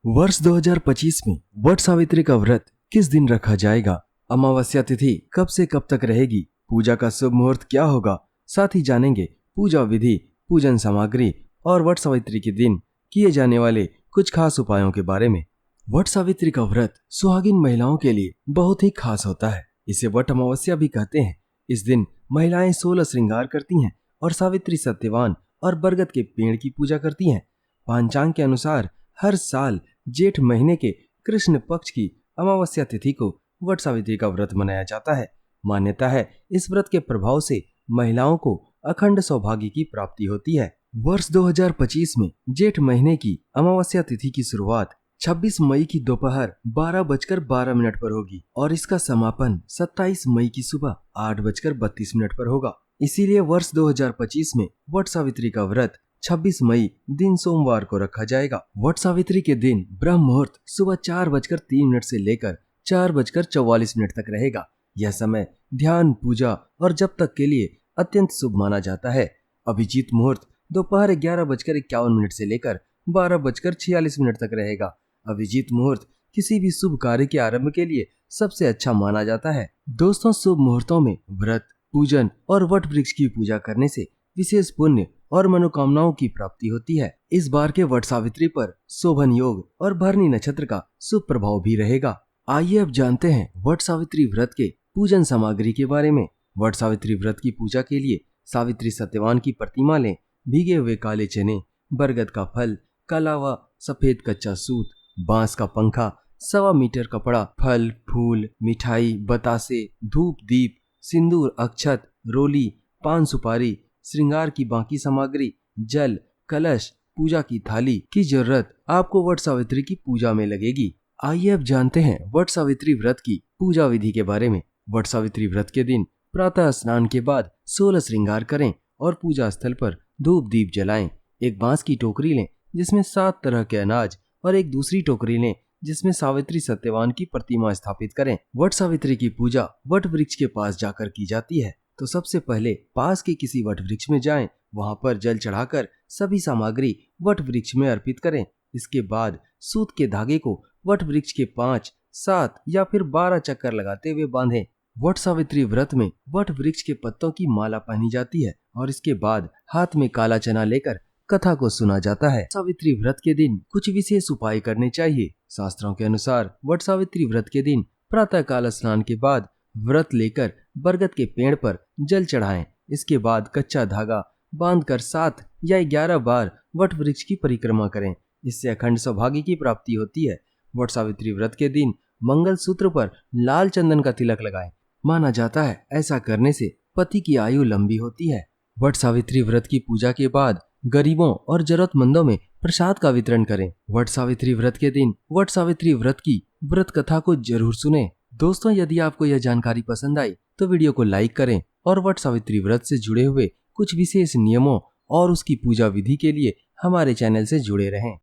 वर्ष 2025 में वट सावित्री का व्रत किस दिन रखा जाएगा, अमावस्या तिथि कब से कब तक रहेगी, पूजा का शुभ मुहूर्त क्या होगा, साथ ही जानेंगे पूजा विधि, पूजन सामग्री और वट सावित्री के दिन किए जाने वाले कुछ खास उपायों के बारे में। वट सावित्री का व्रत सुहागिन महिलाओं के लिए बहुत ही खास होता है। इसे वट अमावस्या भी कहते हैं। इस दिन महिलाएं 16 श्रृंगार करती हैं और सावित्री, सत्यवान और बरगद के पेड़ की पूजा करती हैं। पंचांग के अनुसार हर साल जेठ महीने के कृष्ण पक्ष की अमावस्या तिथि को वट सावित्री का व्रत मनाया जाता है। मान्यता है इस व्रत के प्रभाव से महिलाओं को अखंड सौभाग्य की प्राप्ति होती है। वर्ष 2025 में जेठ महीने की अमावस्या तिथि की शुरुआत 26 मई की दोपहर 12:12 पर होगी और इसका समापन 27 मई की सुबह 8:32 पर होगा। इसीलिए वर्ष 2025 में वट सावित्री का व्रत 26 मई दिन सोमवार को रखा जाएगा। वट सावित्री के दिन ब्रह्म मुहूर्त सुबह 4:03 से लेकर 4:44 तक रहेगा। यह समय ध्यान, पूजा और जप तक के लिए अत्यंत शुभ माना जाता है। अभिजीत मुहूर्त दोपहर 11:51 से लेकर 12:46 तक रहेगा। अभिजीत मुहूर्त किसी भी शुभ कार्य के आरंभ के लिए सबसे अच्छा माना जाता है। दोस्तों, शुभ मुहूर्तों में व्रत, पूजन और वट वृक्ष की पूजा करने से विशेष पुण्य और मनोकामनाओं की प्राप्ति होती है। इस बार के वट सावित्री पर शोभन योग और भरणी नक्षत्र का शुभ प्रभाव भी रहेगा। आइए अब जानते हैं वट सावित्री व्रत के पूजन सामग्री के बारे में। वट सावित्री व्रत की पूजा के लिए सावित्री, सत्यवान की प्रतिमा लें, भीगे हुए काले चने, बरगद का फल, काला व सफेद कच्चा सूत, बांस का पंखा, 1.25 मीटर कपड़ा, फल, फूल, मिठाई, बतासे, धूप, दीप, सिंदूर, अक्षत, रोली, पान सुपारी, श्रृंगार की बाकी सामग्री, जल, कलश, पूजा की थाली की जरूरत आपको वट सावित्री की पूजा में लगेगी। आइए अब जानते हैं वट सावित्री व्रत की पूजा विधि के बारे में। वट सावित्री व्रत के दिन प्रातः स्नान के बाद 16 श्रृंगार करें और पूजा स्थल पर धूप दीप जलाएं। एक बांस की टोकरी लें जिसमें 7 तरह के अनाज और एक दूसरी टोकरी लें जिसमें सावित्री, सत्यवान की प्रतिमा स्थापित करें। वट सावित्री की पूजा वट वृक्ष के पास जाकर की जाती है। तो सबसे पहले पास के किसी वट वृक्ष में जाएं, वहां पर जल चढ़ाकर सभी सामग्री वट वृक्ष में अर्पित करें। इसके बाद सूत के धागे को वट वृक्ष के 5, 7 या फिर 12 चक्कर लगाते हुए बांधें। वट सावित्री व्रत में वट वृक्ष के पत्तों की माला पहनी जाती है और इसके बाद हाथ में काला चना लेकर कथा को सुना जाता है। सावित्री व्रत के दिन कुछ विशेष उपाय करने चाहिए। शास्त्रों के अनुसार वट सावित्री व्रत के दिन प्रातः काल स्नान के बाद व्रत लेकर बरगद के पेड़ पर जल चढ़ाएं। इसके बाद कच्चा धागा बांधकर 7 या 11 बार वट वृक्ष की परिक्रमा करें। इससे अखंड सौभाग्य की प्राप्ति होती है। वट सावित्री व्रत के दिन मंगल सूत्र पर लाल चंदन का तिलक लगाएं। माना जाता है ऐसा करने से पति की आयु लंबी होती है। वट सावित्री व्रत की पूजा के बाद गरीबों और जरूरतमंदों में प्रसाद का वितरण करें। वट सावित्री व्रत के दिन वट सावित्री व्रत की व्रत कथा को जरूर सुनें। दोस्तों, यदि आपको यह जानकारी पसंद आई तो वीडियो को लाइक करें और वट सावित्री व्रत से जुड़े हुए कुछ विशेष नियमों और उसकी पूजा विधि के लिए हमारे चैनल से जुड़े रहें।